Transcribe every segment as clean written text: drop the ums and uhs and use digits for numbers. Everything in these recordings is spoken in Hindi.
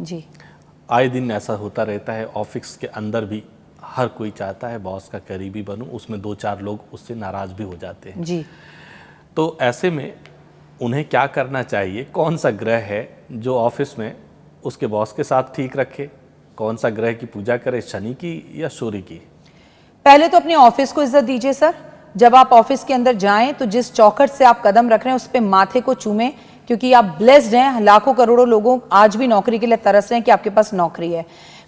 जी। आए दिन ऐसा होता रहता है, ऑफिस के अंदर भी हर कोई चाहता है बॉस का करीबी बनूं, उसमें 2-4 लोग उससे नाराज़ भी हो जाते हैं। जी। तो ऐसे में उन्हें क्या करना चाहिए? कौन सा ग्रह है जो ऑफिस में उसके बॉस के साथ ठीक रखे? कौन सा ग्रह की पूजा करे, शनि की या सूर्य की? पहले तो अपने ऑफिस को इज्जत दीजिए सर। जब आप ऑफिस के अंदर जाएं तो जिस चौखट से आप कदम रख रहे हैं उस पे माथे को चूमें, क्योंकि आप ब्लेस्ड हैं। लाखों करोड़ों लोगों आज भी नौकरी के लिए तरस रहे हैं कि आपके पास नौकरी है।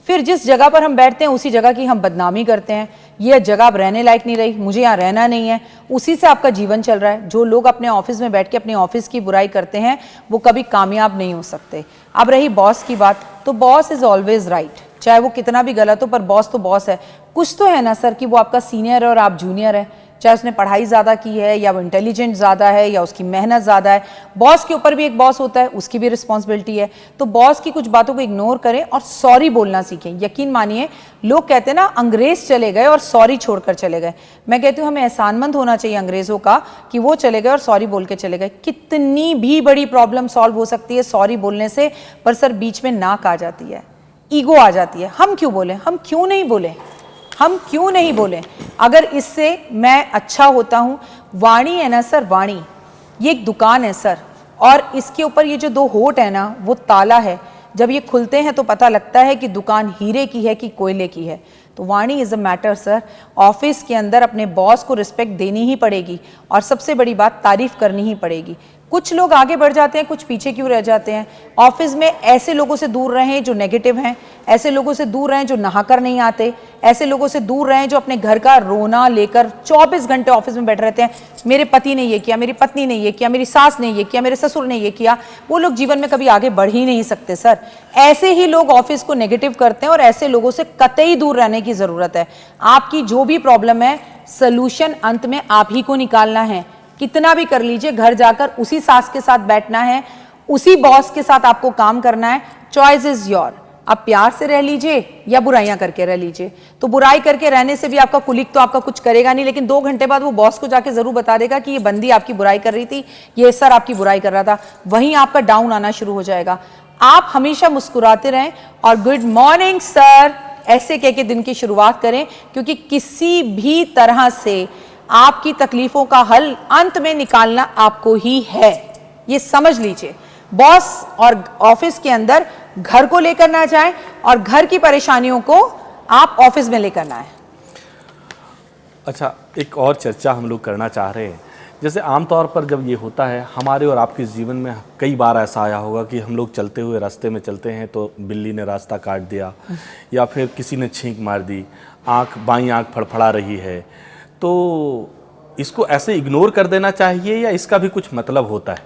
फिर जिस जगह पर हम बैठते हैं उसी जगह की हम बदनामी करते हैं, ये जगह अब रहने लायक नहीं रही, मुझे यहाँ रहना नहीं है। उसी से आपका जीवन चल रहा है। जो लोग अपने ऑफिस में बैठ के अपने ऑफिस की बुराई करते हैं वो कभी कामयाब नहीं हो सकते। अब रही बॉस की बात, तो बॉस इज ऑलवेज राइट, चाहे वो कितना भी गलत हो, पर बॉस तो बॉस है। कुछ तो है ना सर कि वो आपका सीनियर है और आप जूनियर है, चाहे उसने पढ़ाई ज़्यादा की है या वो इंटेलिजेंट ज़्यादा है या उसकी मेहनत ज़्यादा है। बॉस के ऊपर भी एक बॉस होता है, उसकी भी रिस्पॉन्सिबिलिटी है। तो बॉस की कुछ बातों को इग्नोर करें और सॉरी बोलना सीखें। यकीन मानिए, लोग कहते हैं ना अंग्रेज चले गए और सॉरी छोड़कर चले गए। मैं कहती हूँ हमें एहसानमंद होना चाहिए अंग्रेज़ों का कि वो चले गए और सॉरी बोल के चले गए। कितनी भी बड़ी प्रॉब्लम सॉल्व हो सकती है सॉरी बोलने से, पर सर बीच में नाक आ जाती है, ईगो आ जाती है। हम क्यों बोलें, हम क्यों नहीं बोलें, हम क्यों नहीं बोलें? अगर इससे मैं अच्छा होता हूं, वाणी है ना सर, वाणी ये एक दुकान है सर, और इसके ऊपर ये जो 2 होठ है ना वो ताला है। जब ये खुलते हैं तो पता लगता है कि दुकान हीरे की है कि कोयले की है। तो Vani is a matter sir. Office के अंदर अपने बॉस को रिस्पेक्ट देनी ही पड़ेगी और सबसे बड़ी बात तारीफ करनी ही पड़ेगी। कुछ लोग आगे बढ़ जाते हैं, कुछ पीछे क्यों रह जाते हैं? ऑफिस में ऐसे लोगों से दूर रहें जो नेगेटिव हैं, ऐसे लोगों से दूर रहें जो नहाकर नहीं आते, ऐसे लोगों से दूर रहें जो अपने घर का रोना लेकर 24 घंटे ऑफिस में बैठे रहते हैं। मेरे पति ने ये किया, मेरी पत्नी ने ये किया, मेरी सास ने ये किया, मेरे ससुर ने ये किया। वो लोग जीवन में कभी आगे बढ़ ही नहीं सकते सर। ऐसे ही लोग ऑफिस को नेगेटिव करते हैं और ऐसे लोगों से कतई दूर रहने की जरूरत है। आपकी जो भी प्रॉब्लम है, सोल्यूशन अंत में आप ही को निकालना है। कितना भी कर लीजिए, घर जाकर उसी सास के साथ बैठना है, उसी बॉस के साथ आपको काम करना है। Choice is your. आप प्यार से रह लीजिए या बुराइयां करके रह लीजिए। तो बुराई करके रहने से भी आपका कुलीग तो आपका कुछ करेगा नहीं, लेकिन 2 घंटे बाद वो बॉस को जाके जरूर बता देगा कि ये बंदी आपकी बुराई कर रही थी, ये सर आपकी बुराई कर रहा था। वहीं आपका डाउन आना शुरू हो जाएगा। आप हमेशा मुस्कुराते रहें और गुड मॉर्निंग सर ऐसे कह के दिन की शुरुआत करें, क्योंकि किसी भी तरह से आपकी तकलीफों का हल अंत में निकालना आपको ही है। ये समझ लीजिए। बॉस और ऑफिस के अंदर घर को लेकर ना जाएं और घर की परेशानियों को आप ऑफिस में लेकर ना आए। अच्छा, एक और चर्चा हम लोग करना चाह रहे हैं। जैसे आमतौर पर जब ये होता है, हमारे और आपके जीवन में कई बार ऐसा आया होगा कि हम लोग चलते हुए रास्ते में चलते हैं तो बिल्ली ने रास्ता काट दिया, या फिर किसी ने छींक मार दी, बाईं आँख फड़फड़ा रही है, तो इसको ऐसे इग्नोर कर देना चाहिए या इसका भी कुछ मतलब होता है?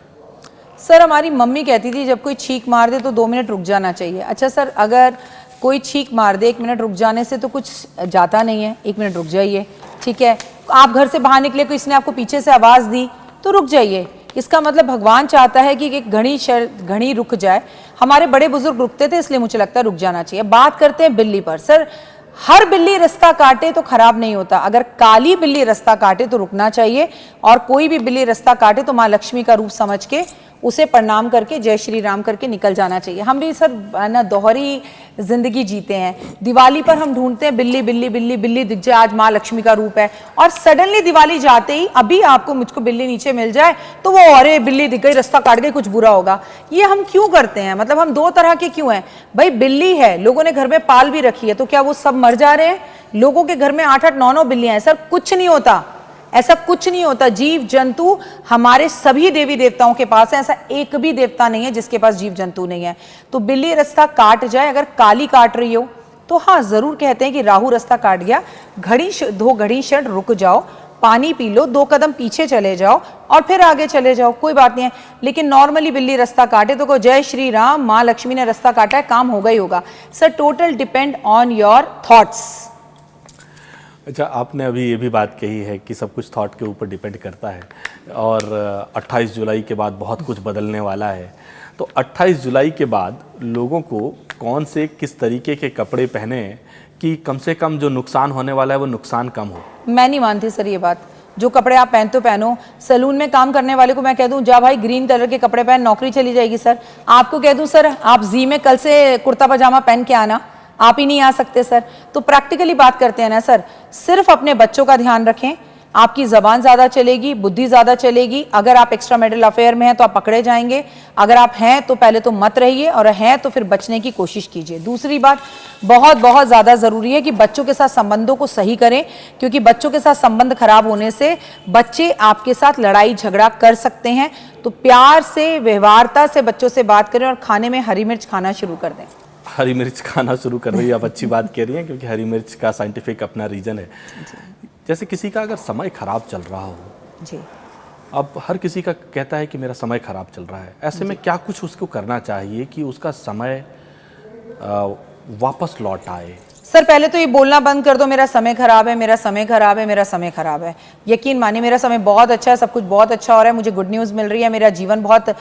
सर हमारी मम्मी कहती थी जब कोई छींक मार दे तो 2 मिनट रुक जाना चाहिए। अच्छा सर, अगर कोई छींक मार दे 1 मिनट रुक जाने से तो कुछ जाता नहीं है, 1 मिनट रुक जाइए, ठीक है। आप घर से बाहर निकले, कोई इसने आपको पीछे से आवाज़ दी तो रुक जाइए। इसका मतलब भगवान चाहता है कि एक घड़ी रुक जाए। हमारे बड़े बुजुर्ग रुकते थे, इसलिए मुझे लगता है रुक जाना चाहिए। बात करते हैं बिल्ली पर। सर हर बिल्ली रास्ता काटे तो खराब नहीं होता, अगर काली बिल्ली रास्ता काटे तो रुकना चाहिए, और कोई भी बिल्ली रास्ता काटे तो माँ लक्ष्मी का रूप समझ के उसे प्रणाम करके जय श्री राम करके निकल जाना चाहिए। हम भी सर ना दोहरी जिंदगी जीते हैं। दिवाली पर हम ढूंढते हैं बिल्ली बिल्ली बिल्ली बिल्ली दिख जाए, आज माँ लक्ष्मी का रूप है, और सडनली दिवाली जाते ही अभी आपको मुझको बिल्ली नीचे मिल जाए तो वो अरे बिल्ली दिख गई, रास्ता काट गई, कुछ बुरा होगा। ये हम क्यों करते हैं? मतलब हम 2 तरह के क्यों हैं? भाई बिल्ली है, लोगों ने घर में पाल भी रखी है, तो क्या वो सब मर जा रहे हैं? लोगों के घर में 8-8 9-9 बिल्लियां हैं। सर कुछ नहीं होता, ऐसा कुछ नहीं होता। जीव जंतु हमारे सभी देवी देवताओं के पास है, ऐसा एक भी देवता नहीं है जिसके पास जीव जंतु नहीं है। तो बिल्ली रास्ता काट जाए, अगर काली काट रही हो तो हाँ जरूर कहते हैं कि राहु रास्ता काट गया, दो घड़ी क्षण रुक जाओ, पानी पी लो, 2 कदम पीछे चले जाओ और फिर आगे चले जाओ, कोई बात नहीं है। लेकिन नॉर्मली बिल्ली रास्ता काटे तो को जय श्री राम, माँ लक्ष्मी ने रास्ता काटा है, काम होगा ही होगा। Sir total depend on your thoughts. अच्छा, आपने अभी ये भी बात कही है कि सब कुछ थॉट के ऊपर डिपेंड करता है, और 28 जुलाई के बाद बहुत कुछ बदलने वाला है। तो 28 जुलाई के बाद लोगों को कौन से किस तरीके के कपड़े पहने कि कम से कम जो नुकसान होने वाला है वो नुकसान कम हो? मैं नहीं मानती सर ये बात। जो कपड़े आप पहनते हो पहनो। सैलून में काम करने वाले को मैं कह दूं जा भाई ग्रीन कलर के कपड़े पहन, नौकरी चली जाएगी सर। आपको कह दूं सर आप जी में कल से कुर्ता पजामा पहन के आना, आप ही नहीं आ सकते सर। तो प्रैक्टिकली बात करते हैं ना सर, सिर्फ अपने बच्चों का ध्यान रखें, आपकी जबान ज्यादा चलेगी, बुद्धि ज्यादा चलेगी। अगर आप एक्स्ट्रा मैरिटल अफेयर में हैं तो आप पकड़े जाएंगे, अगर आप हैं तो पहले तो मत रहिए, और हैं तो फिर बचने की कोशिश कीजिए। दूसरी बात बहुत बहुत ज्यादा जरूरी है कि बच्चों के साथ संबंधों को सही करें, क्योंकि बच्चों के साथ संबंध खराब होने से बच्चे आपके साथ लड़ाई झगड़ा कर सकते हैं। तो प्यार से, व्यवहारता से बच्चों से बात करें और खाने में हरी मिर्च खाना शुरू कर दें। हरी मिर्च खाना शुरू कर रही है, आप अच्छी बात कह रही हैं, क्योंकि हरी मिर्च का साइंटिफिक अपना रीज़न है। जैसे किसी का अगर समय खराब चल रहा हो जी, अब हर किसी का कहता है कि मेरा समय खराब चल रहा है, ऐसे में क्या कुछ उसको करना चाहिए कि उसका समय वापस लौट आए? सर पहले तो ये बोलना बंद कर दो मेरा समय खराब है, मेरा समय खराब है, मेरा समय खराब है। यकीन मानिए मेरा समय बहुत अच्छा है, सब कुछ बहुत अच्छा हो रहा है, मुझे गुड न्यूज़ मिल रही है, मेरा जीवन बहुत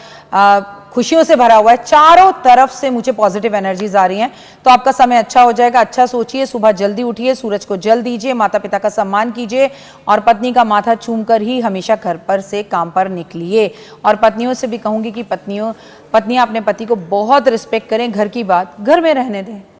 खुशियों से भरा हुआ है, चारों तरफ से मुझे पॉजिटिव एनर्जीज आ रही हैं। तो आपका समय अच्छा हो जाएगा। अच्छा सोचिए, सुबह जल्दी उठिए, सूरज को जल दीजिए, माता पिता का सम्मान कीजिए, और पत्नी का माथा चूम कर ही हमेशा घर पर से काम पर निकलिए। और पत्नियों से भी कहूंगी कि पत्नियां अपने पति को बहुत रिस्पेक्ट करें, घर की बात घर में रहने दें।